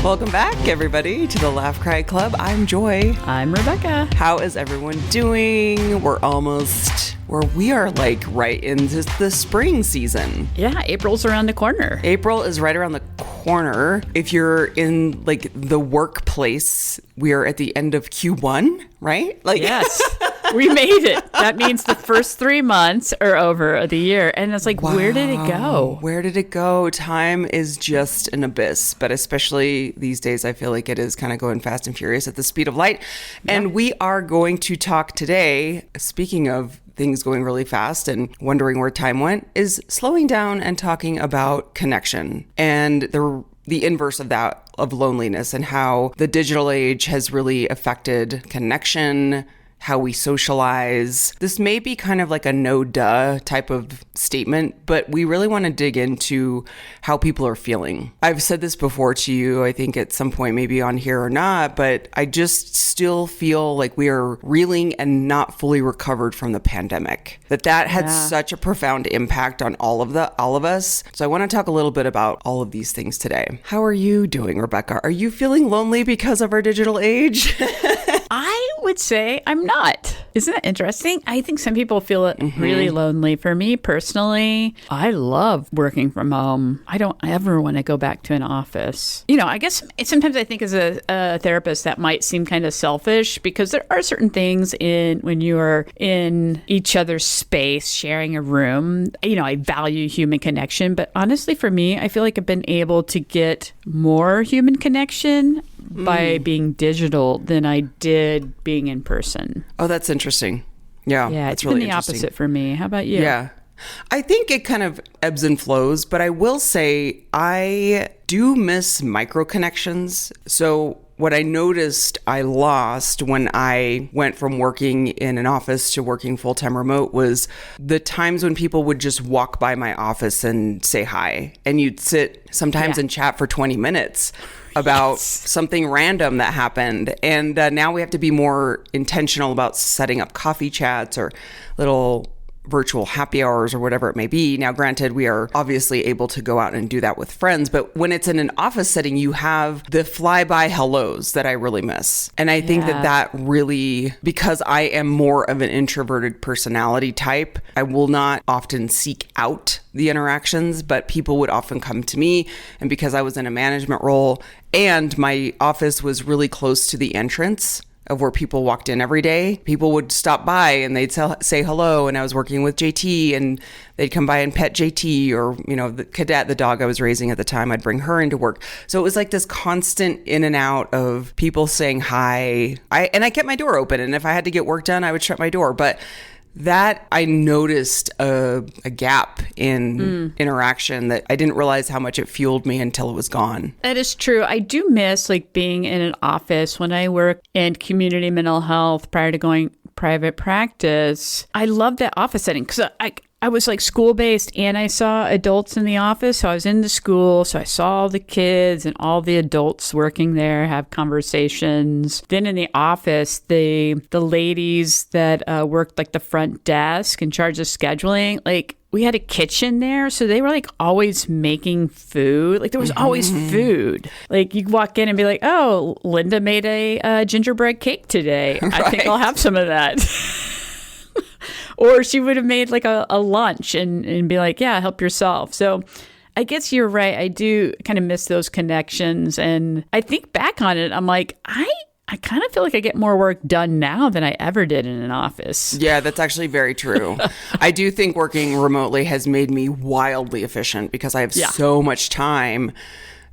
Welcome back, everybody, to the Laugh Cry Club. I'm Joy. I'm Rebecca. How is everyone doing? We are like right into the spring season. Yeah, April's around the corner. April is right around the corner. If you're in like the workplace, we are at the end of Q1, right? Yes. We made it. That means the first 3 months are over of the year. And it's like, wow, where did it go? Where did it go? Time is just an abyss. But especially these days, I feel like it is kind of going fast and furious at the speed of light. Yeah. And we are going to talk today, speaking of things going really fast and wondering where time went, is slowing down and talking about connection and the inverse of that, of loneliness, and how the digital age has really affected connection, how we socialize. This may be kind of like a no-duh type of statement, but we really want to dig into how people are feeling. I've said this before to you, I think at some point, maybe on here or not, but I just still feel like we are reeling and not fully recovered from the pandemic. That had such a profound impact on all of us. So I want to talk a little bit about all of these things today. How are you doing, Rebecca? Are you feeling lonely because of our digital age? I would say I'm not. Isn't that interesting? I think some people feel it really lonely. For me personally, I love working from home. I don't ever want to go back to an office. You know, I guess sometimes I think as a therapist that might seem kind of selfish, because there are certain things when you are in each other's space, sharing a room. You know, I value human connection, but honestly for me, I feel like I've been able to get more human connection by being digital than I did being in person. Oh, that's interesting. Yeah, it's really been the opposite for me. How about you? Yeah. I think it kind of ebbs and flows, but I will say I do miss micro connections. So what I noticed I lost when I went from working in an office to working full-time remote was the times when people would just walk by my office and say hi. And you'd sit sometimes and chat for 20 minutes about something random that happened. And now we have to be more intentional about setting up coffee chats or little virtual happy hours or whatever it may be. Now, granted, we are obviously able to go out and do that with friends, but when it's in an office setting, you have the flyby hellos that I really miss. And I think that really, because I am more of an introverted personality type, I will not often seek out the interactions, but people would often come to me. And because I was in a management role and my office was really close to the entrance of where people walked in every day, people would stop by and they'd say hello. And I was working with JT and they'd come by and pet JT, or, you know, the cadet, the dog I was raising at the time, I'd bring her into work. So it was like this constant in and out of people saying hi. I kept my door open. And if I had to get work done, I would shut my door. But that I noticed a gap in interaction that I didn't realize how much it fueled me until it was gone. That is true. I do miss like being in an office when I worked in community mental health prior to going private practice. I loved that office setting because I was like school-based and I saw adults in the office. So I was in the school. So I saw all the kids and all the adults working there have conversations. Then in the office, the ladies that worked like the front desk in charge of scheduling, like we had a kitchen there. So they were like always making food. Like there was always food. Like you walk in and be like, oh, Linda made a gingerbread cake today. Right. I think I'll have some of that. Or she would have made like a lunch and be like, yeah, help yourself. So I guess you're right. I do kind of miss those connections. And I think back on it, I'm like, I kind of feel like I get more work done now than I ever did in an office. Yeah, that's actually very true. I do think working remotely has made me wildly efficient because I have so much time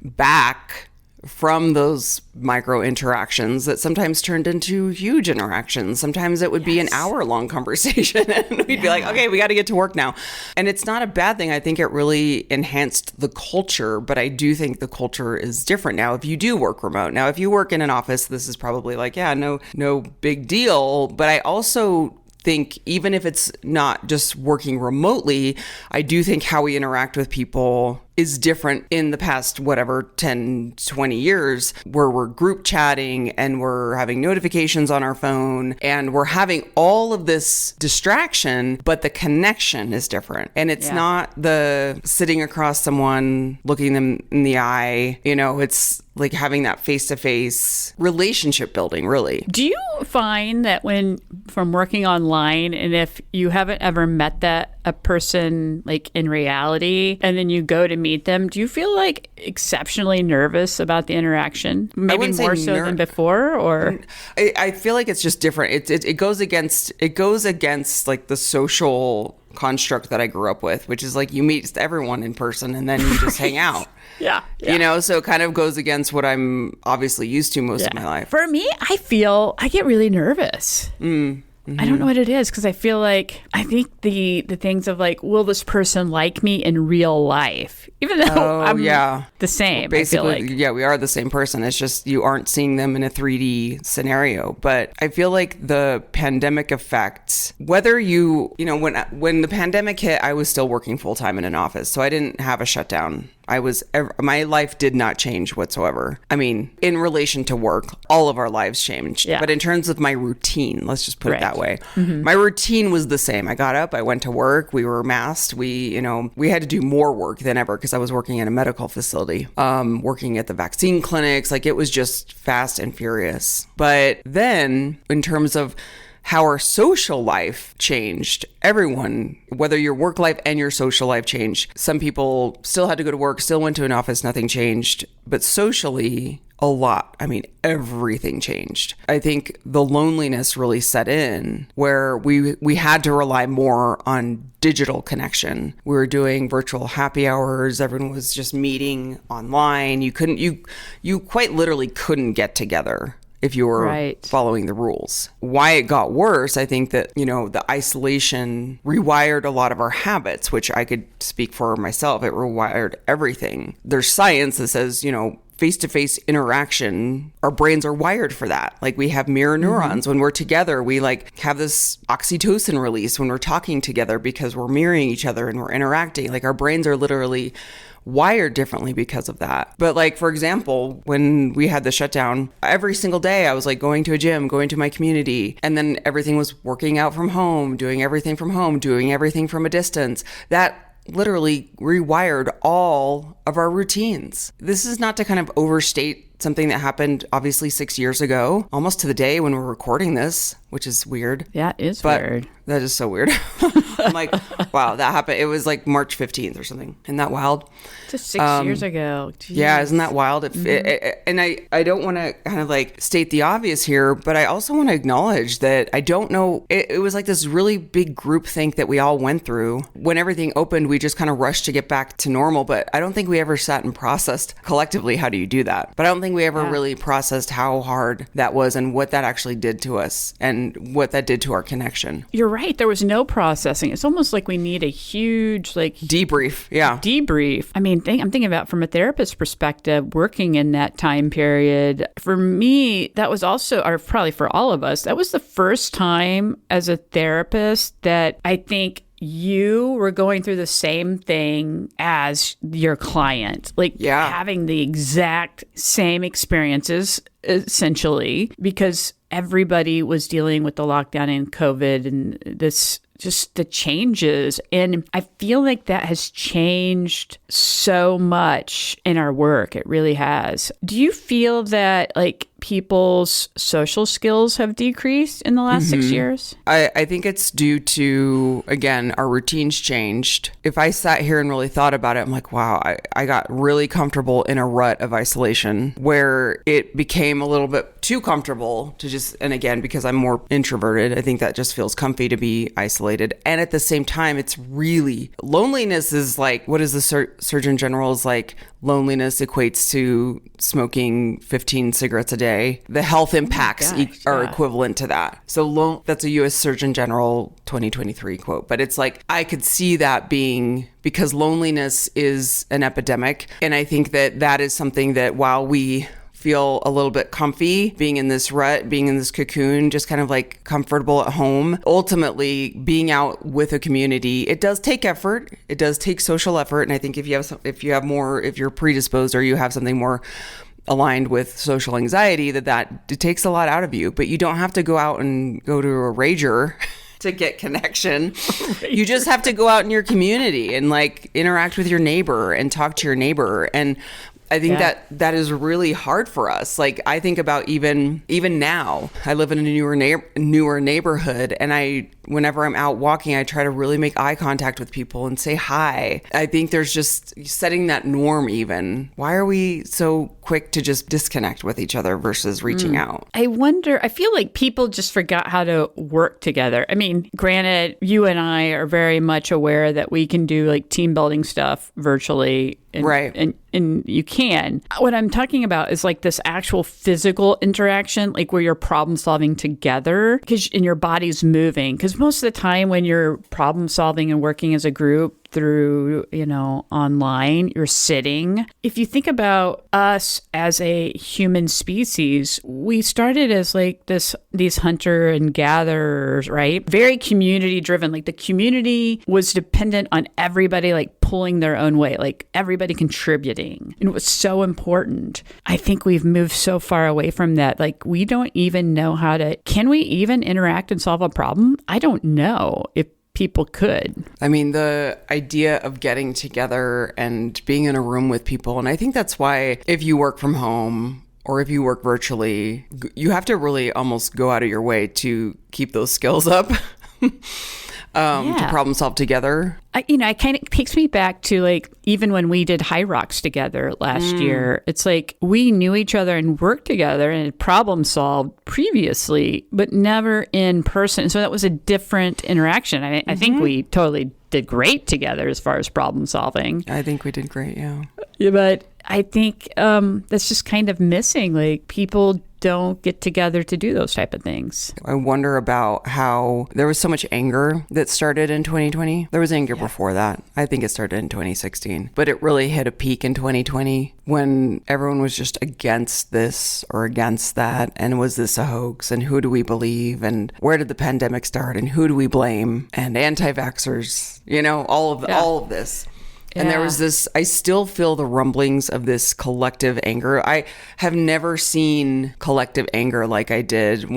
back from those micro interactions that sometimes turned into huge interactions. Sometimes it would be an hour-long conversation and we'd be like, okay, we got to get to work now. And it's not a bad thing. I think it really enhanced the culture, but I do think the culture is different now if you do work remote. Now, if you work in an office, this is probably like, no big deal. But I also think even if it's not just working remotely, I do think how we interact with people is different in the past, 10, 20 years, where we're group chatting and we're having notifications on our phone and we're having all of this distraction, but the connection is different. And it's not the sitting across someone, looking them in the eye, it's like having that face-to-face relationship building, really. Do you find that from working online, and if you haven't ever met a person like in reality, and then you go to meet them, do you feel like exceptionally nervous about the interaction? Maybe more so than before, or? I feel like it's just different. It goes against like the social construct that I grew up with, which is like you meet everyone in person and then you just hang out. Yeah. So it kind of goes against what I'm obviously used to most of my life. For me, I get really nervous. I don't know what it is, because I think the things of like, will this person like me in real life? Even though I'm the same. Well, basically, I feel like. We are the same person. It's just you aren't seeing them in a 3D scenario. But I feel like the pandemic effect, whether when the pandemic hit, I was still working full time in an office. So I didn't have a shutdown. My life did not change whatsoever. I mean, in relation to work, all of our lives changed. Yeah. But in terms of my routine, let's just put it that way. Mm-hmm. My routine was the same. I got up, I went to work, we were masked. We had to do more work than ever because I was working in a medical facility, working at the vaccine clinics. Like, it was just fast and furious. But then in terms of how our social life changed. Everyone, whether your work life and your social life changed. Some people still had to go to work, still went to an office, nothing changed. But socially, a lot. I mean, everything changed. I think the loneliness really set in where we had to rely more on digital connection. We were doing virtual happy hours. Everyone was just meeting online. You quite literally couldn't get together if you were following the rules. Why it got worse, I think that, the isolation rewired a lot of our habits, which I could speak for myself. It rewired everything. There's science that says, face-to-face interaction, our brains are wired for that. Like, we have mirror neurons. Mm-hmm. When we're together, we have this oxytocin release when we're talking together because we're mirroring each other and we're interacting. Like, our brains are literally wired differently because of that. But like, for example, when we had the shutdown, every single day I was like going to a gym, going to my community, and then everything was working out from home, doing everything from home, doing everything from a distance. That literally rewired all of our routines. This is not to kind of overstate something that happened obviously 6 years ago, almost to the day when we're recording this, which is weird. Yeah, it is weird. That is so weird. I'm like, wow, that happened. It was like March 15th or something. Isn't that wild? Just 6 years ago. Jeez. Yeah, isn't that wild? And I don't want to kind of like state the obvious here, but I also want to acknowledge that I don't know. It was like this really big group think that we all went through. When everything opened, we just kind of rushed to get back to normal. But I don't think we ever sat and processed collectively, how do you do that? But I don't think we ever really processed how hard that was and what that actually did to us and what that did to our connection. You're right. There was no processing. It's almost like we need a huge debrief. Yeah. Debrief. I mean, I'm thinking about from a therapist perspective, working in that time period. For me, that was also, or probably for all of us, that was the first time as a therapist that I think you were going through the same thing as your client, having the exact same experiences, essentially, because everybody was dealing with the lockdown and COVID and just the changes. And I feel like that has changed so much in our work. It really has. Do you feel that people's social skills have decreased in the last 6 years? I think it's due to, again, our routines changed. If I sat here and really thought about it, I'm like, wow, I got really comfortable in a rut of isolation where it became a little bit too comfortable to just, and again, because I'm more introverted, I think that just feels comfy to be isolated. And at the same time, it's really, loneliness is like, what is the Surgeon General is like, loneliness equates to smoking 15 cigarettes a day. The health impacts are equivalent to that. So that's a U.S. Surgeon General 2023 quote. But it's like, I could see that being, because loneliness is an epidemic. And I think that is something that while we feel a little bit comfy being in this rut, being in this cocoon, just kind of like comfortable at home. Ultimately, being out with a community, it does take effort. It does take social effort. And I think if you're predisposed or you have something more aligned with social anxiety, that it takes a lot out of you. But you don't have to go out and go to a rager to get connection. You just have to go out in your community and interact with your neighbor and talk to your neighbor. And I think that is really hard for us. Like, I think about even now, I live in a newer neighborhood, and whenever I'm out walking, I try to really make eye contact with people and say hi. I think there's just setting that norm even. Why are we so quick to just disconnect with each other versus reaching out? I feel like people just forgot how to work together. I mean, granted, you and I are very much aware that we can do like team building stuff virtually. Right. And you can. What I'm talking about is like this actual physical interaction, like where you're problem solving together and your body's moving. Because most of the time when you're problem solving and working as a group through, online, you're sitting. If you think about us as a human species, we started as like these hunter and gatherers, right? Very community driven. Like the community was dependent on everybody like pulling their own way, like everybody contributing. And it was so important. I think we've moved so far away from that. Like we don't even know can we even interact and solve a problem? I don't know if people could. I mean, the idea of getting together and being in a room with people. And I think that's why if you work from home or if you work virtually, you have to really almost go out of your way to keep those skills up. To problem solve together. It kind of takes me back to like even when we did High Rocks together last year. It's like we knew each other and worked together and problem solved previously, but never in person. So that was a different interaction. I think we totally did great together as far as problem solving. I think we did great, yeah. Yeah, but I think that's just kind of missing. Like people don't get together to do those type of things. I wonder about how there was so much anger that started in 2020. There was anger before that. I think it started in 2016, but it really hit a peak in 2020 when everyone was just against this or against that. And was this a hoax? And who do we believe? And where did the pandemic start? And who do we blame? And anti-vaxxers, all of this. And there was this, I still feel the rumblings of this collective anger. I have never seen collective anger like I did.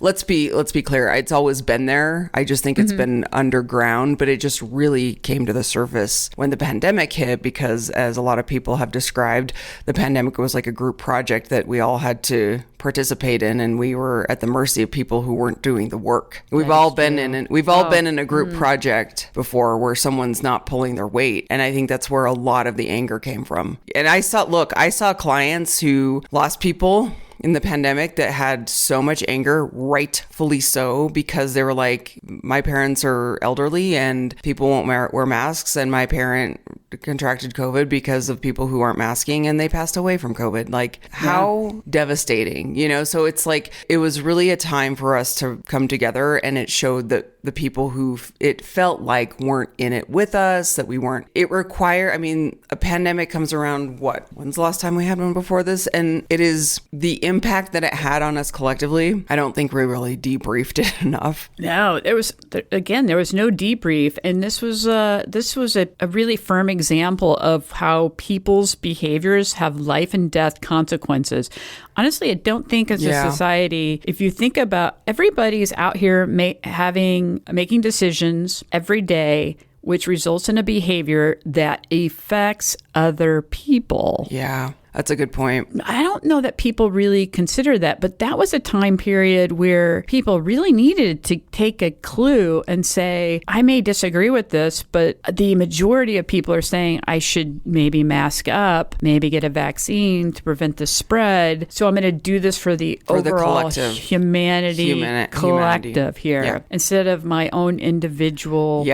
Let's be clear. It's always been there. I just think it's been underground, but it just really came to the surface when the pandemic hit, because as a lot of people have described, the pandemic was like a group project that we all had to participate in, and we were at the mercy of people who weren't doing the work. We've all been in a group project before where someone's not pulling their weight. And I think that's where a lot of the anger came from. And I saw clients who lost people in the pandemic that had so much anger, rightfully so, because they were like, my parents are elderly and people won't wear masks, and my parent contracted COVID because of people who aren't masking, and they passed away from COVID. Like, how devastating, So it's like, it was really a time for us to come together, and it showed that the people who it felt like weren't in it with us, that we weren't. A pandemic comes around, when's the last time we had one before this? And it is the impact that it had on us collectively. I don't think we really debriefed it enough. No, there was no debrief. And this was a really firm example of how people's behaviors have life and death consequences. Honestly, I don't think as a society, if you think about everybody's out here making decisions every day, which results in a behavior that affects other people. Yeah. That's a good point. I don't know that people really consider that, but that was a time period where people really needed to take a clue and say, I may disagree with this, but the majority of people are saying I should maybe mask up, maybe get a vaccine to prevent the spread. So I'm going to do this for the overall humanity collective here, instead of my own individual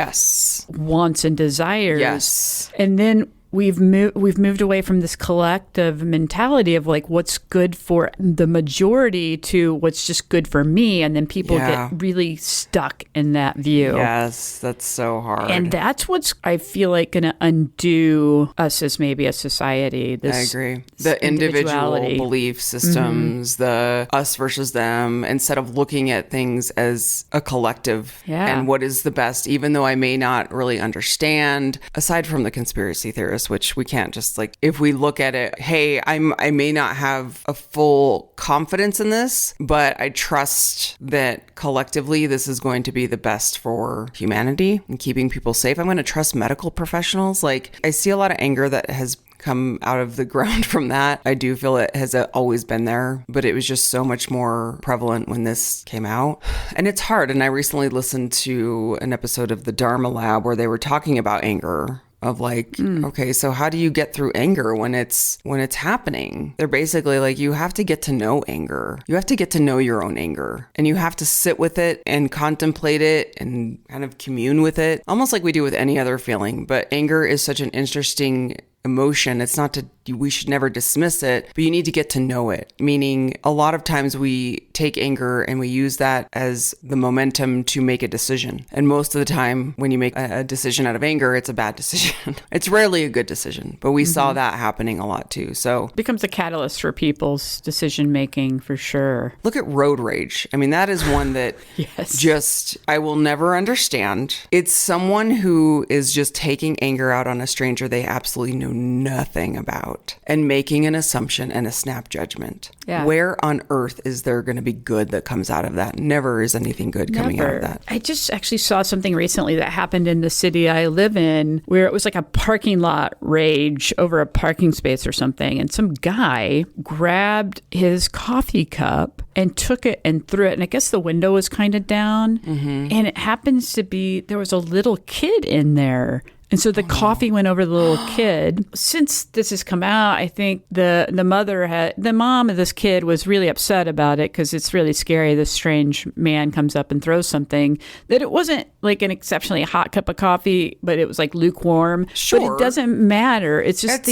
wants and desires. Yes. And then we've moved away from this collective mentality of like what's good for the majority to what's just good for me, and then people get really stuck in that view. Yes, that's so hard. And that's what's, I feel like, going to undo us as maybe a society. I agree. The individual belief systems, the us versus them, instead of looking at things as a collective and what is the best, even though I may not really understand, aside from the conspiracy theorists, dangerous, which we can't just like, if we look at it, hey, I may not have a full confidence in this, but I trust that collectively this is going to be the best for humanity and keeping people safe. I'm going to trust medical professionals. Like, I see a lot of anger that has come out of the ground from that. I do feel it has always been there, but it was just so much more prevalent when this came out. And it's hard. And I recently listened to an episode of the Dharma Lab where they were talking about anger. Of like, okay, so how do you get through anger when it's happening? They're basically like, you have to get to know anger. You have to get to know your own anger, and you have to sit with it and contemplate it and kind of commune with it, almost like we do with any other feeling. But anger is such an interesting emotion. It's not to, we should never dismiss it, but you need to get to know it. Meaning a lot of times we take anger and we use that as the momentum to make a decision. And most of the time when you make a decision out of anger, it's a bad decision. It's rarely a good decision, but we saw that happening a lot too. So it becomes a catalyst for people's decision making for sure. Look at road rage. I mean, that is one that yes. just, I will never understand. It's someone who is just taking anger out on a stranger they absolutely know nothing about and making an assumption and a snap judgment. Yeah. Where on earth is there going to be good that comes out of that? Never is anything good coming out of that. I just actually saw something recently that happened in the city I live in where it was like a parking lot rage over a parking space or something. And some guy grabbed his coffee cup and took it and threw it. And I guess the window was kind of down. And it happens to be, there was a little kid in there. And so the coffee went over the little kid. Since this has come out, I think the mom of this kid was really upset about it because it's really scary. This strange man comes up and throws something that it wasn't like an exceptionally hot cup of coffee, but it was like lukewarm. Sure. But it doesn't matter. It's just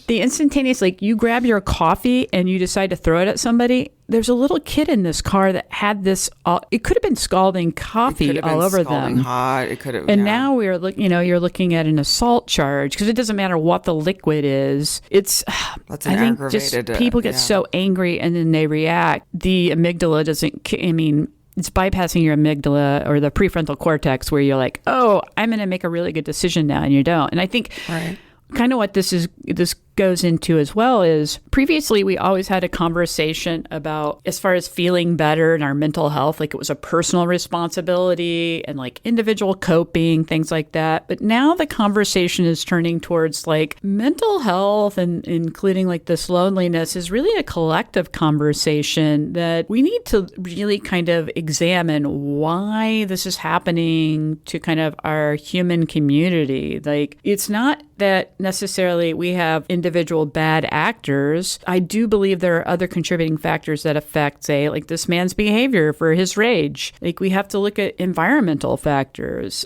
the instantaneous, like you grab your coffee and you decide to throw it at somebody. There's a little kid in this car that had this. It could have been scalding coffee all over them. Hot. It could have. And now we are looking. You're looking at an assault charge because it doesn't matter what the liquid is. It's. That's an I think just aggravated. People get so angry and then they react. The amygdala doesn't. I mean, it's bypassing your amygdala or the prefrontal cortex where you're like, oh, I'm going to make a really good decision now, and you don't. And I think. Right. Kind of what this goes into as well is previously we always had a conversation about as far as feeling better in our mental health, like it was a personal responsibility and like individual coping, things like that. But now the conversation is turning towards like mental health and including like this loneliness is really a collective conversation that we need to really kind of examine why this is happening to kind of our human community. Like it's not that necessarily we have individual bad actors. I do believe there are other contributing factors that affect, say, like this man's behavior for his rage. Like we have to look at environmental factors,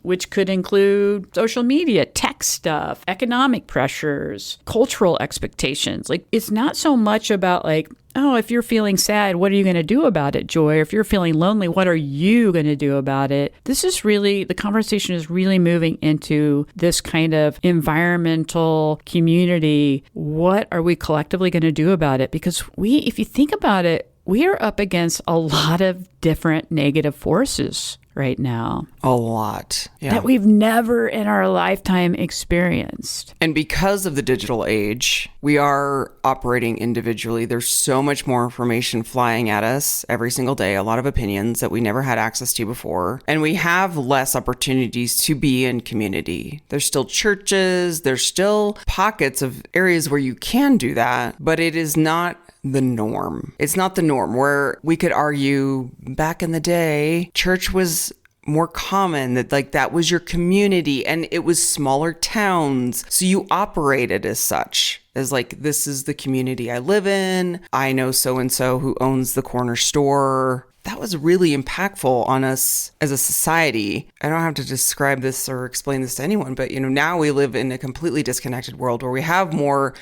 which could include social media, tech stuff, economic pressures, cultural expectations. Like it's not so much about like, oh, if you're feeling sad, what are you going to do about it, Joy? If you're feeling lonely, what are you going to do about it? This is really, the conversation is really moving into this kind of environmental community. What are we collectively going to do about it? Because if you think about it, we are up against a lot of different negative forces right now. A lot. Yeah. That we've never in our lifetime experienced. And because of the digital age, we are operating individually. There's so much more information flying at us every single day, a lot of opinions that we never had access to before. And we have less opportunities to be in community. There's still churches, there's still pockets of areas where you can do that, but it is not the norm. It's not the norm where we could argue back in the day, church was more common, that like that was your community and it was smaller towns. So you operated as such, as like, this is the community I live in. I know so-and-so who owns the corner store. That was really impactful on us as a society. I don't have to describe this or explain this to anyone, but now we live in a completely disconnected world where we have more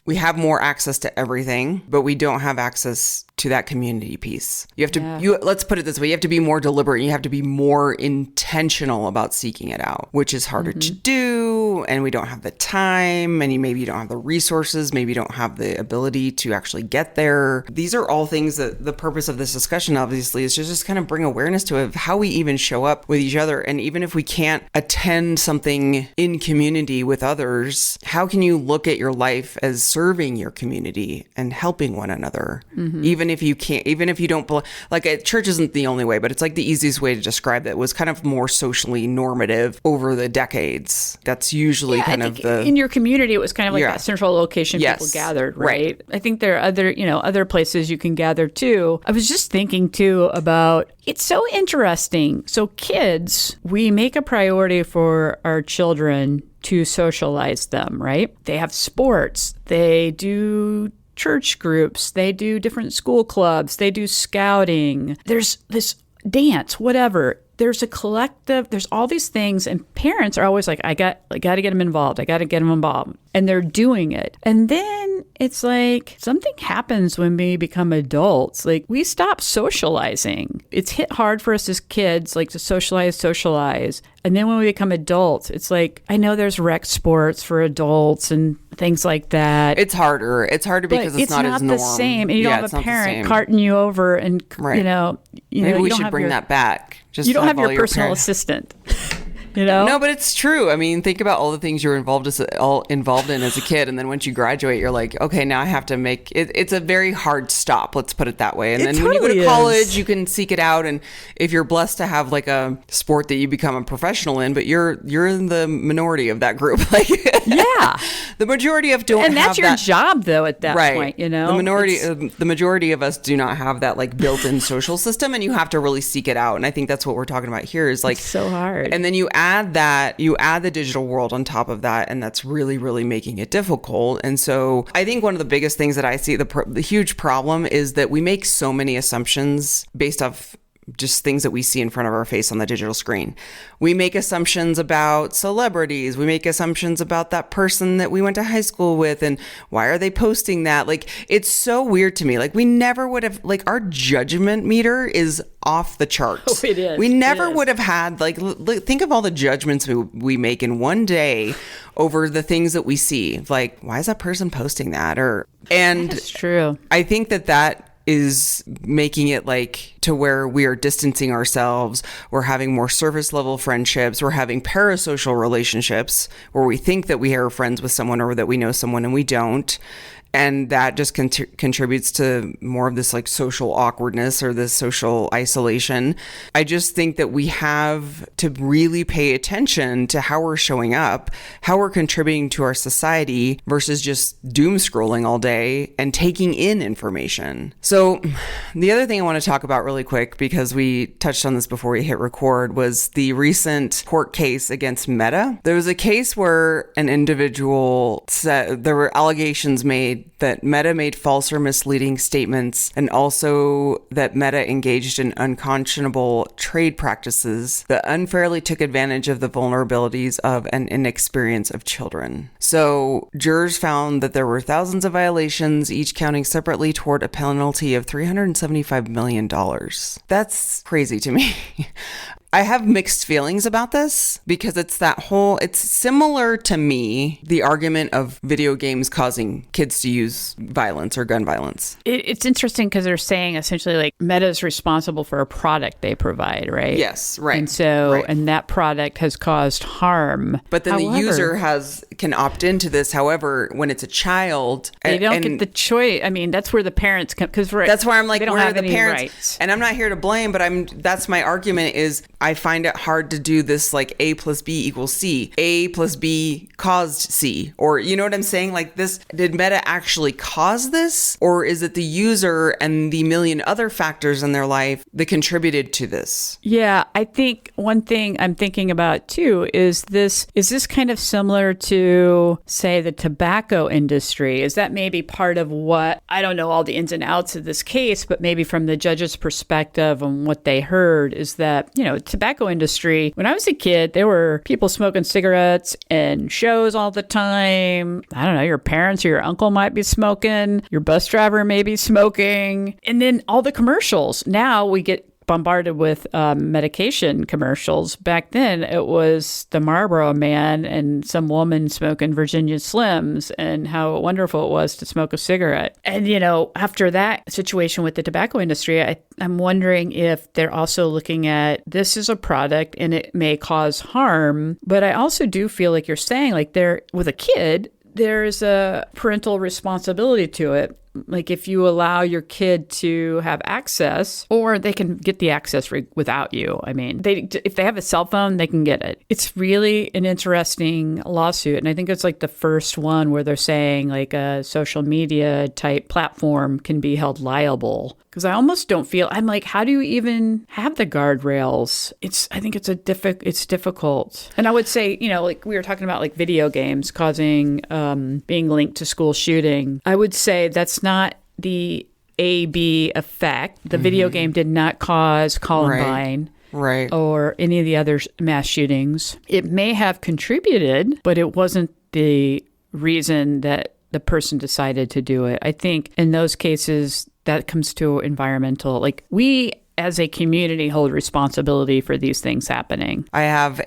access to everything, but we don't have access to that community piece. You have to, let's put it this way, you have to be more deliberate. You have to be more intentional about seeking it out, which is harder to do. and we don't have the time, and maybe you don't have the resources, maybe you don't have the ability to actually get there. These are all things that the purpose of this discussion, obviously, is to just kind of bring awareness to of how we even show up with each other. And even if we can't attend something in community with others, how can you look at your life as serving your community and helping one another? Even if you can't, even if you don't, like church isn't the only way, but it's like the easiest way to describe that was kind of more socially normative over the decades. That's usually kind of the... In your community, it was kind of like that central location people gathered, right? I think there are other places you can gather too. I was just thinking too about, it's so interesting. So kids, we make a priority for our children to socialize them, right? They have sports, they do church groups, they do different school clubs, they do scouting, there's this dance, whatever. There's a collective, there's all these things, and parents are always like, I got to get them involved. I got to get them involved. And they're doing it. And then it's like something happens when we become adults. Like we stop socializing. It's hit hard for us as kids, like to socialize. And then when we become adults, it's like, I know there's rec sports for adults and things like that. It's harder. It's harder because it's not as norm. It's not the same. And you don't have a parent carting you over and, maybe we should bring that back. You don't have your personal assistant. No, but it's true. I mean, think about all the things you're involved in as a kid, and then once you graduate, you're like, okay, now I have to make it. It's a very hard stop. Let's put it that way. And then when you go to college, you can seek it out, and if you're blessed to have like a sport that you become a professional in, but you're in the minority of that group. Like, the majority of don't. And that's your job, though. At that point, the majority of us do not have that like built-in social system, and you have to really seek it out. And I think that's what we're talking about here. Is like it's so hard. And then you add the digital world on top of that, and that's really, really making it difficult. And so I think one of the biggest things that I see, the huge problem is that we make so many assumptions based off just things that we see in front of our face on the digital screen. We make assumptions about celebrities. We make assumptions about that person that we went to high school with, and why are they posting that? Like, it's so weird to me. Like, we never would have, like, our judgment meter is off the charts. Oh, it is. We never would have had, like, think of all the judgments we make in one day over the things that we see. Like, why is that person posting that? And that's true. I think that is making it like to where we are distancing ourselves. We're having more surface level friendships. We're having parasocial relationships where we think that we are friends with someone or that we know someone and we don't. And that just contributes to more of this like social awkwardness or this social isolation. I just think that we have to really pay attention to how we're showing up, how we're contributing to our society versus just doom scrolling all day and taking in information. So the other thing I want to talk about really quick, because we touched on this before we hit record, was the recent court case against Meta. There was a case where an individual said there were allegations made that Meta made false or misleading statements, and also that Meta engaged in unconscionable trade practices that unfairly took advantage of the vulnerabilities of an inexperience of children. So jurors found that there were thousands of violations, each counting separately toward a penalty of $375 million. That's crazy to me. I have mixed feelings about this because it's similar to me, the argument of video games causing kids to use violence or gun violence. It's interesting because they're saying essentially like Meta is responsible for a product they provide, right? Yes, right. And so, and that product has caused harm. But then the user can opt into this. However, when it's a child, they don't get the choice. I mean, that's where the parents come, because that's why I'm like, they don't where have are the any parents? Rights. And I'm not here to blame, but that's my argument is I find it hard to do this like A plus B equals C. A plus B caused C. Or you know what I'm saying? Like this, did Meta actually cause this? Or is it the user and the million other factors in their life that contributed to this? Yeah, I think one thing I'm thinking about too is this kind of similar to, say, the tobacco industry? Is that maybe part of what, I don't know all the ins and outs of this case, but maybe from the judge's perspective and what they heard is that, tobacco industry, when I was a kid, there were people smoking cigarettes and shows all the time. I don't know, your parents or your uncle might be smoking, your bus driver may be smoking, and then all the commercials. Now we get bombarded with medication commercials. Back then, it was the Marlboro Man and some woman smoking Virginia Slims and how wonderful it was to smoke a cigarette. And, after that situation with the tobacco industry, I'm wondering if they're also looking at this is a product and it may cause harm. But I also do feel like you're saying, like, there with a kid, there's a parental responsibility to it. Like if you allow your kid to have access, or they can get the access without you. I mean, if they have a cell phone, they can get it. It's really an interesting lawsuit. And I think it's like the first one where they're saying like a social media type platform can be held liable. Because I almost don't feel, I'm like, how do you even have the guardrails? I think it's difficult. And I would say, like we were talking about like video games causing, being linked to school shooting. I would say that's not the A-B effect. The video game did not cause Columbine. Right. Or any of the other mass shootings. It may have contributed, but it wasn't the reason that the person decided to do it. I think in those cases, that comes to environmental, like we as a community hold responsibility for these things happening. I have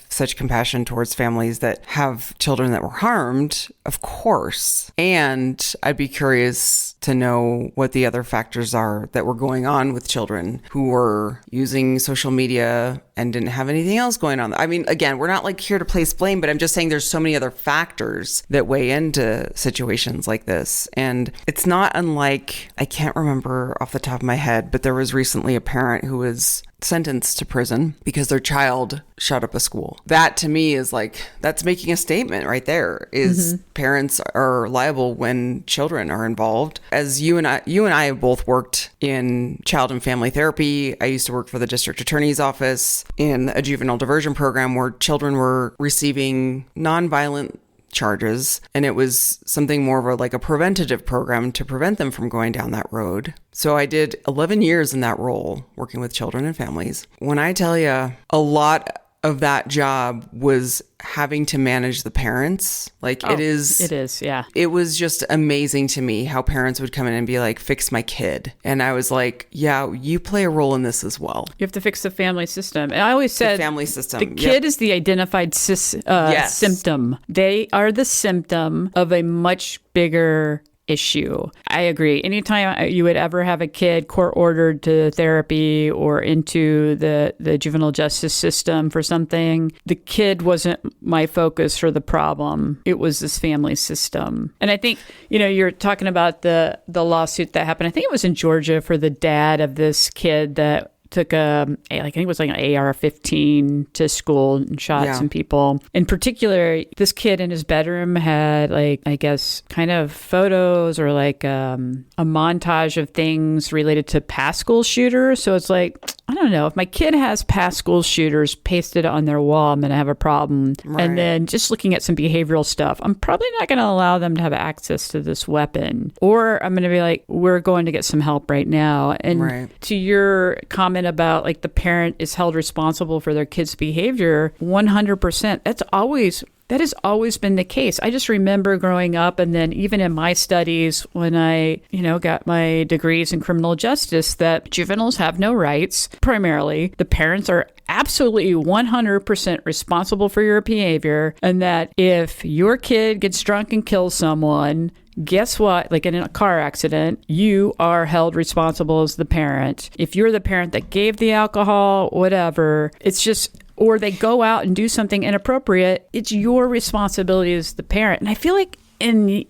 such compassion towards families that have children that were harmed, of course. And I'd be curious to know what the other factors are that were going on with children who were using social media and didn't have anything else going on. I mean, again, we're not like here to place blame, but I'm just saying there's so many other factors that weigh into situations like this. And it's not unlike, I can't remember off the top of my head, but there was recently a parent who was sentenced to prison because their child shut up a school. That to me is like, that's making a statement right there, is parents are liable when children are involved. As you and I have both worked in child and family therapy. I used to work for the district attorney's office in a juvenile diversion program where children were receiving nonviolent charges, and it was something more of like a preventative program to prevent them from going down that road. So I did 11 years in that role, working with children and families. When I tell you, a lot of that job was having to manage the parents. Like it is, yeah. It was just amazing to me how parents would come in and be like, fix my kid. And I was like, yeah, you play a role in this as well. You have to fix the family system. And I always said, the family system. The kid is the identified symptom. They are the symptom of a much bigger issue. I agree. Anytime you would ever have a kid court ordered to therapy or into the juvenile justice system for something, the kid wasn't my focus for the problem. It was this family system. And I think, you're talking about the lawsuit that happened. I think it was in Georgia for the dad of this kid that took I think it was like an AR-15 to school and shot some people. In particular, this kid in his bedroom had like, I guess, kind of photos or like a montage of things related to past school shooters. So it's like, I don't know, if my kid has past school shooters pasted on their wall, I'm going to have a problem. Right. And then just looking at some behavioral stuff, I'm probably not going to allow them to have access to this weapon. Or I'm going to be like, we're going to get some help right now. And to your comment about like the parent is held responsible for their kid's behavior, 100%. That has always been the case. I just remember growing up, and then even in my studies when I, got my degrees in criminal justice, that juveniles have no rights. Primarily, the parents are absolutely 100% responsible for your behavior, and that if your kid gets drunk and kills someone, guess what? Like in a car accident, you are held responsible as the parent. If you're the parent that gave the alcohol, whatever, it's just, or they go out and do something inappropriate, it's your responsibility as the parent. And I feel like in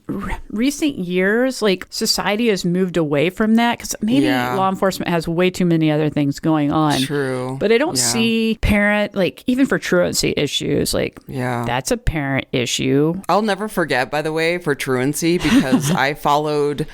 recent years, like society has moved away from that because maybe law enforcement has way too many other things going on. True. But I don't see parent, like even for truancy issues, like that's a parent issue. I'll never forget, by the way, for truancy, because I followed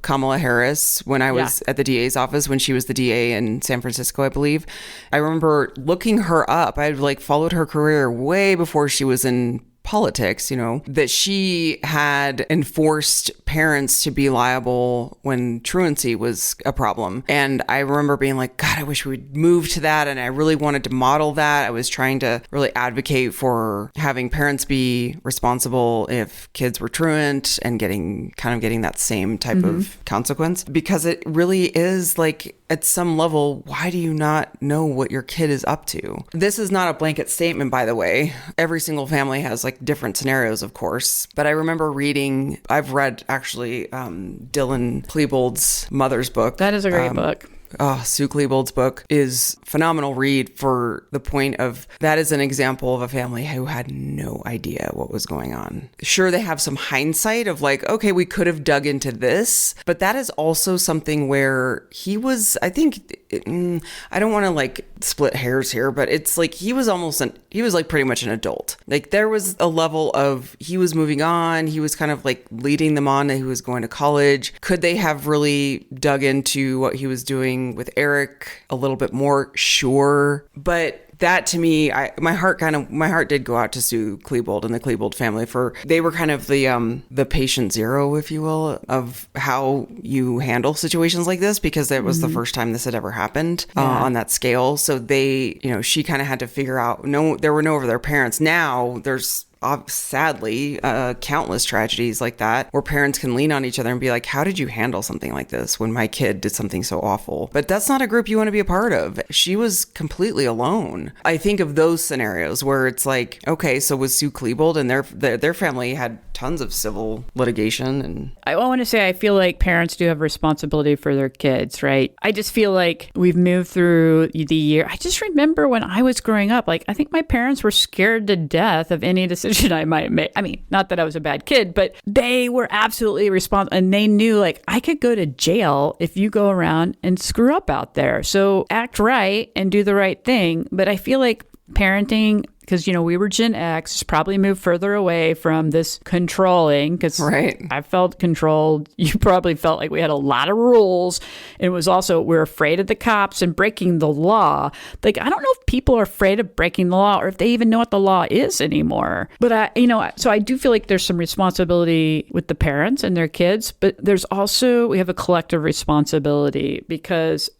Kamala Harris when I was at the DA's office, when she was the DA in San Francisco, I believe. I remember looking her up. I like followed her career way before she was in politics, that she had enforced parents to be liable when truancy was a problem. And I remember being like, God, I wish we'd move to that. And I really wanted to model that. I was trying to really advocate for having parents be responsible if kids were truant and getting that same type of consequence, because it really is like, at some level, why do you not know what your kid is up to? This is not a blanket statement, by the way. Every single family has like different scenarios, of course. But I remember I've read actually Dylan Klebold's mother's book. That is a great book. Sue Klebold's book is a phenomenal read for the point of that is an example of a family who had no idea what was going on. Sure, they have some hindsight of like, okay, we could have dug into this, but that is also something where he was, I think, I don't want to like split hairs here, but it's like he was like pretty much an adult. Like there was a level of he was moving on. He was kind of like leading them on that he was going to college. Could they have really dug into what he was doing with Eric a little bit more? Sure. But that to me, my heart did go out to Sue Klebold and the Klebold family they were kind of the patient zero, if you will, of how you handle situations like this, because it was the first time this had ever happened on that scale. So she kind of had to figure out, there were no other parents. Now there's sadly countless tragedies like that where parents can lean on each other and be like, how did you handle something like this when my kid did something so awful? But that's not a group you want to be a part of. She was completely alone. I think of those scenarios where it's like, okay, so was Sue Klebold and their family had tons of civil litigation. And I want to say I feel like parents do have responsibility for their kids, right? I just feel like we've moved through the year. I just remember when I was growing up, like I think my parents were scared to death of any decision I might make. I mean, not that I was a bad kid, but they were absolutely responsible, and they knew like I could go to jail if you go around and screw up out there. So act right and do the right thing. But I feel like parenting, because, we were Gen X, probably moved further away from this controlling, because I felt controlled. You probably felt like we had a lot of rules. It was also, we're afraid of the cops and breaking the law. Like, I don't know if people are afraid of breaking the law or if they even know what the law is anymore. But, so I do feel like there's some responsibility with the parents and their kids, but there's also, we have a collective responsibility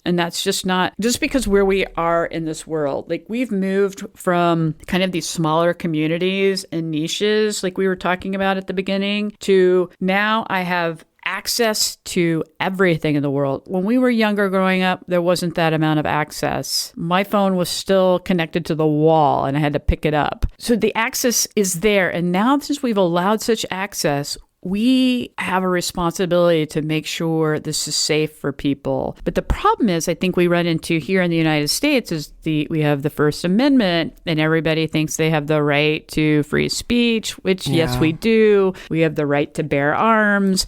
and that's just not, just because where we are in this world, like we've moved from kind of these smaller communities and niches like we were talking about at the beginning to now I have access to everything in the world. When we were younger growing up, there wasn't that amount of access. My phone was still connected to the wall and I had to pick it up. So the access is there. And now since we've allowed such access, we have a responsibility to make sure this is safe for people. But the problem is, I think we run into here in the United States is we have the First Amendment and everybody thinks they have the right to free speech, which yes, we do. We have the right to bear arms.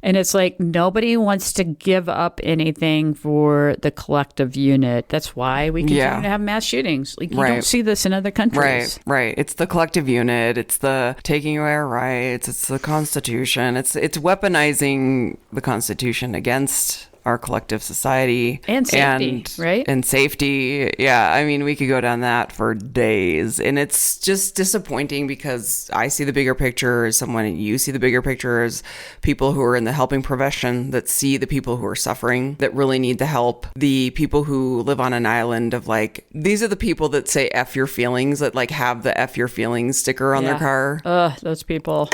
And it's like nobody wants to give up anything for the collective unit. That's why we continue to have mass shootings. Like you don't see this in other countries. Right. It's the collective unit. It's the taking away our rights. It's the Constitution. It's weaponizing the Constitution against our collective society. And safety, right? And safety. Yeah. I mean, we could go down that for days. And it's just disappointing because I see the bigger picture as someone, and you see the bigger picture as people who are in the helping profession that see the people who are suffering, that really need the help. The people who live on an island of like, these are the people that say F your feelings, that like have the F your feelings sticker on their car. Those people.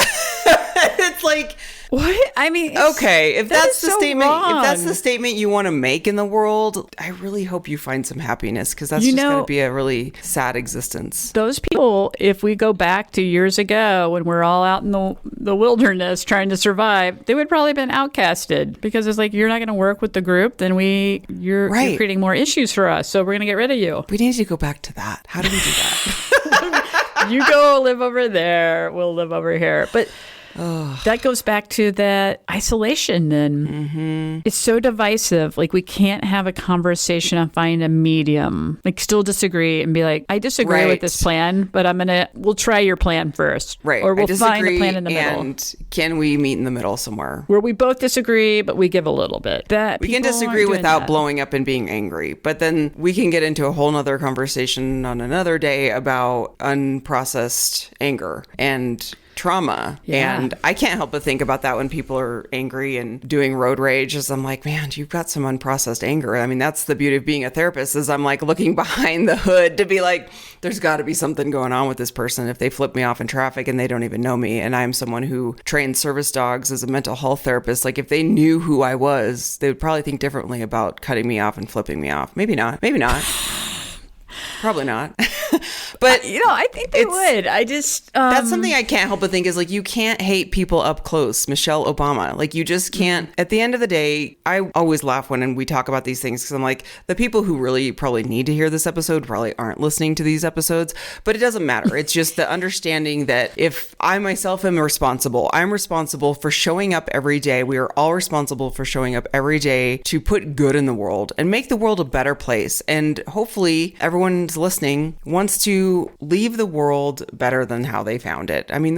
It's like, what? I mean, okay, if that's the so statement, wrong. if that's the statement you want to make in the world, I really hope you find some happiness, because that's just going to be a really sad existence. Those people, if we go back to years ago when we're all out in the wilderness trying to survive, they would probably have been outcasted, because it's like, you're not going to work with the group, then you're creating more issues for us, so we're going to get rid of you. We need to go back to that. How do we do that? You go live over there, we'll live over here. But that goes back to that isolation then. It's so divisive. Like, we can't have a conversation and find a medium. Like, still disagree and be like, I disagree with this plan, but we'll try your plan first. Right. Or we'll find a plan in the middle. And can we meet in the middle somewhere? Where we both disagree, but we give a little bit. We can disagree without blowing up and being angry. But then we can get into a whole nother conversation on another day about unprocessed anger and trauma. Yeah. And I can't help but think about that when people are angry and doing road rage, as I'm like, man, you've got some unprocessed anger. I mean, that's the beauty of being a therapist, is I'm like looking behind the hood to be like, there's got to be something going on with this person if they flip me off in traffic and they don't even know me. And I'm someone who trains service dogs as a mental health therapist. Like, if they knew who I was, they would probably think differently about cutting me off and flipping me off. Maybe not. Probably not. But I think they would. I just that's something I can't help but think is like, you can't hate people up close. Michelle Obama. Like, you just can't. At the end of the day, I always laugh when we talk about these things, because I'm like, the people who really probably need to hear this episode probably aren't listening to these episodes, but it doesn't matter. It's just the understanding that if I myself am responsible, I'm responsible for showing up every day. We are all responsible for showing up every day to put good in the world and make the world a better place. And hopefully everyone's listening wants to leave the world better than how they found it. I mean,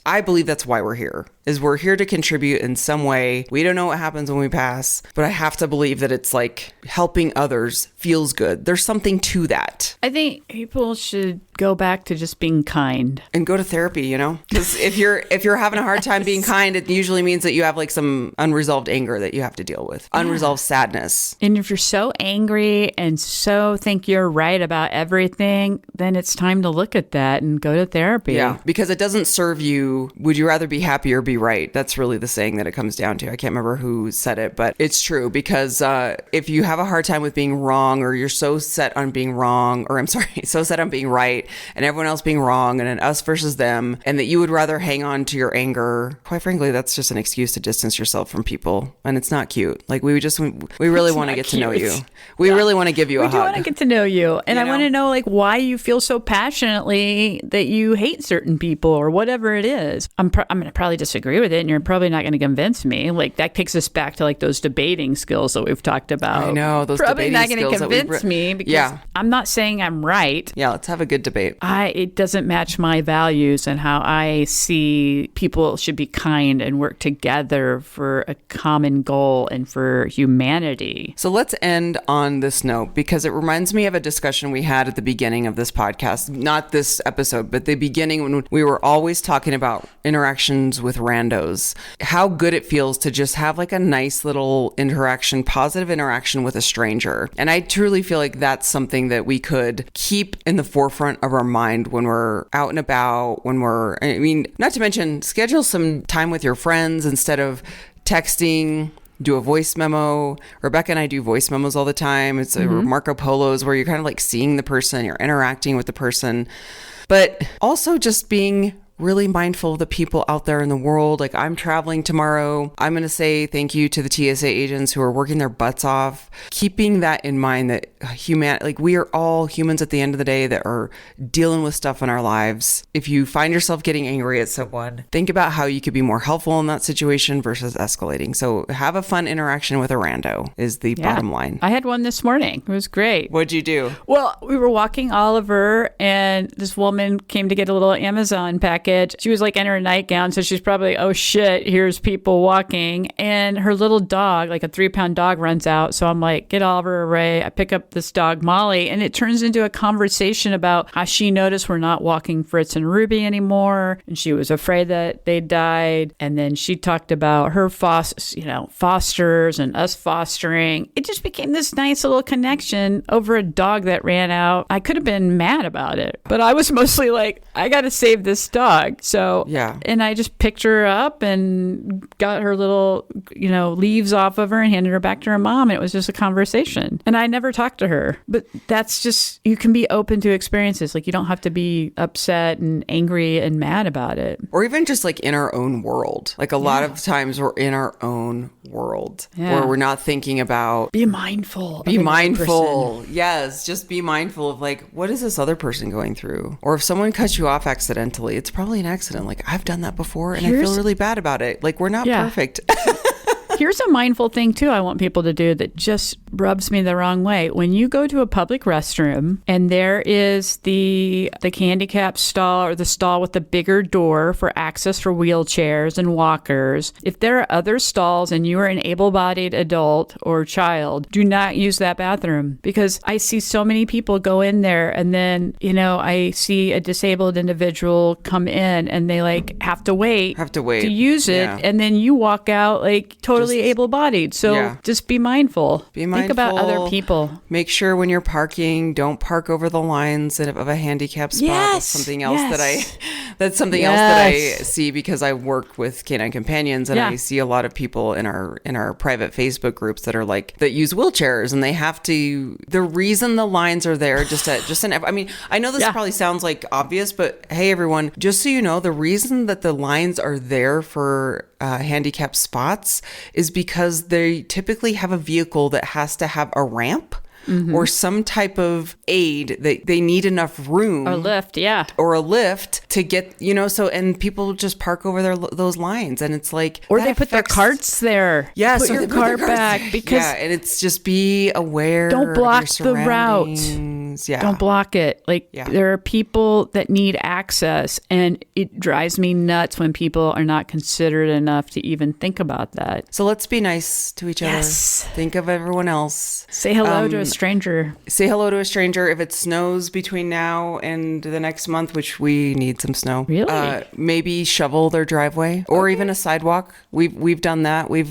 I believe that's why we're here, is we're here to contribute in some way. We don't know what happens when we pass, but I have to believe that it's like helping others feels good. There's something to that. I think people should go back to just being kind and go to therapy, because if you're having a hard time being kind, it usually means that you have like some unresolved anger that you have to deal with, unresolved sadness. And if you're so angry and so think you're right about everything, then it's time to look at that and go to therapy. Yeah, because it doesn't serve you. Would you rather be happy or be right? That's really the saying that it comes down to. I can't remember who said it, but it's true, because if you have a hard time with being wrong, or you're so set on being wrong, or so set on being right, and everyone else being wrong, and an us versus them, and that you would rather hang on to your anger, quite frankly, that's just an excuse to distance yourself from people. And it's not cute. Like, we really want to get to know you. We really want to give you a hug. We do want to get to know you. And I want to know, like, why you feel so passionately that you hate certain people or whatever it is. I'm going to probably disagree with it, and you're probably not going to convince me. Like, that takes us back to like those debating skills that we've talked about. I know, those probably debating not going to convince me, because I'm not saying I'm right. Yeah, let's have a good debate. It doesn't match my values and how I see people should be kind and work together for a common goal and for humanity. So let's end on this note, because it reminds me of a discussion we had at the beginning of this podcast, not this episode, but the beginning, when we were always talking about interactions with randos, how good it feels to just have like a nice little interaction, positive interaction with a stranger. And I truly feel like that's something that we could keep in the forefront of our mind when we're out and about, not to mention schedule some time with your friends instead of texting. Do a voice memo. Rebecca and I do voice memos all the time. It's Marco Polo's, where you're kind of like seeing the person, you're interacting with the person, but also just being really mindful of the people out there in the world. Like, I'm traveling tomorrow. I'm going to say thank you to the TSA agents who are working their butts off, keeping that in mind, that we are all humans at the end of the day that are dealing with stuff in our lives. If you find yourself getting angry at someone, think about how you could be more helpful in that situation versus escalating. So have a fun interaction with a rando is the bottom line. I had one this morning. It was great. What'd you do? Well, we were walking Oliver, and this woman came to get a little Amazon package. She was like in her nightgown, so she's probably, oh shit, here's people walking. And her little dog, like a 3-pound dog, runs out. So I'm like, get Oliver away. I pick up this dog, Molly, and it turns into a conversation about how she noticed we're not walking Fritz and Ruby anymore, and she was afraid that they died. And then she talked about her fosters and us fostering. It just became this nice little connection over a dog that ran out. I could have been mad about it, but I was mostly like, I got to save this dog. So, and I just picked her up and got her little, leaves off of her and handed her back to her mom. And it was just a conversation. And I never talked to her. But that's just, you can be open to experiences. Like, you don't have to be upset and angry and mad about it. Or even just like in our own world. Like, a lot of times we're in our own world where we're not thinking about. Be mindful. Be mindful. Yes. Just be mindful of like, what is this other person going through? Or if someone cuts you off accidentally, it's probably an accident. Like, I've done that before and I feel really bad about it. Like, we're not perfect. Here's a mindful thing too I want people to do that just rubs me the wrong way. When you go to a public restroom and there is the handicap stall or the stall with the bigger door for access for wheelchairs and walkers, if there are other stalls and you are an able-bodied adult or child, do not use that bathroom, because I see so many people go in there and then, I see a disabled individual come in and they have to wait to use it. Yeah. And then you walk out totally able-bodied. So just be mindful. Think about other people. Make sure when you're parking, don't park over the lines of a handicap spot. Yes. That's something else else that I see, because I work with canine companions, and I see a lot of people in our private Facebook groups that are that use wheelchairs, and they have to. The reason the lines are there, I know this probably sounds obvious, but hey, everyone, just so you know, the reason that the lines are there for handicap spots is because they typically have a vehicle that has to have a ramp. Mm-hmm. Or some type of aid that they need enough room. Or a lift to get, and people just park over those lines, and it's or they put their carts there. Yeah, put your cart back, because and it's just be aware. Don't block the route. Yeah. Don't block it. There are people that need access, and it drives me nuts when people are not considerate enough to even think about that. So let's be nice to each other. Think of everyone else. Say hello to a stranger. Say hello to a stranger. If it snows between now and the next month, which we need some snow. Really? Maybe shovel their driveway or even a sidewalk. We've done that. We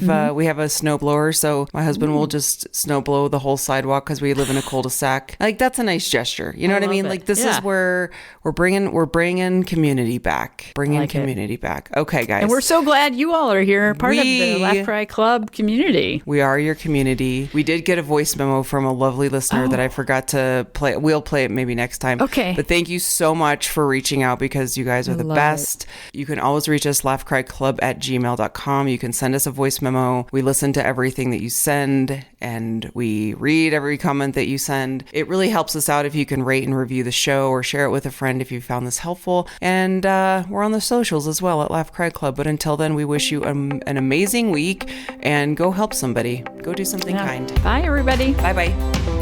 have a snow blower, so my husband will just snow blow the whole sidewalk because we live in a cul-de-sac. That's a nice gesture. You know what I mean? This is where we're bringing community back. Community back. Okay, guys. And we're so glad you all are here, part of the Laugh Cry Club community. We are your community. We did get a voice memo from a lovely listener that I forgot to play. We'll play it maybe next time. Okay. But thank you so much for reaching out, because you guys are the best. You can always reach us, laughcryclub@gmail.com. You can send us a voice memo. We listen to everything that you send, and we read every comment that you send. It really helps us out if you can rate and review the show or share it with a friend if you found this helpful. And we're on the socials as well at Laugh Cry Club. But until then, we wish you an amazing week, and go help somebody. Go do something kind. Bye, everybody. Bye-bye.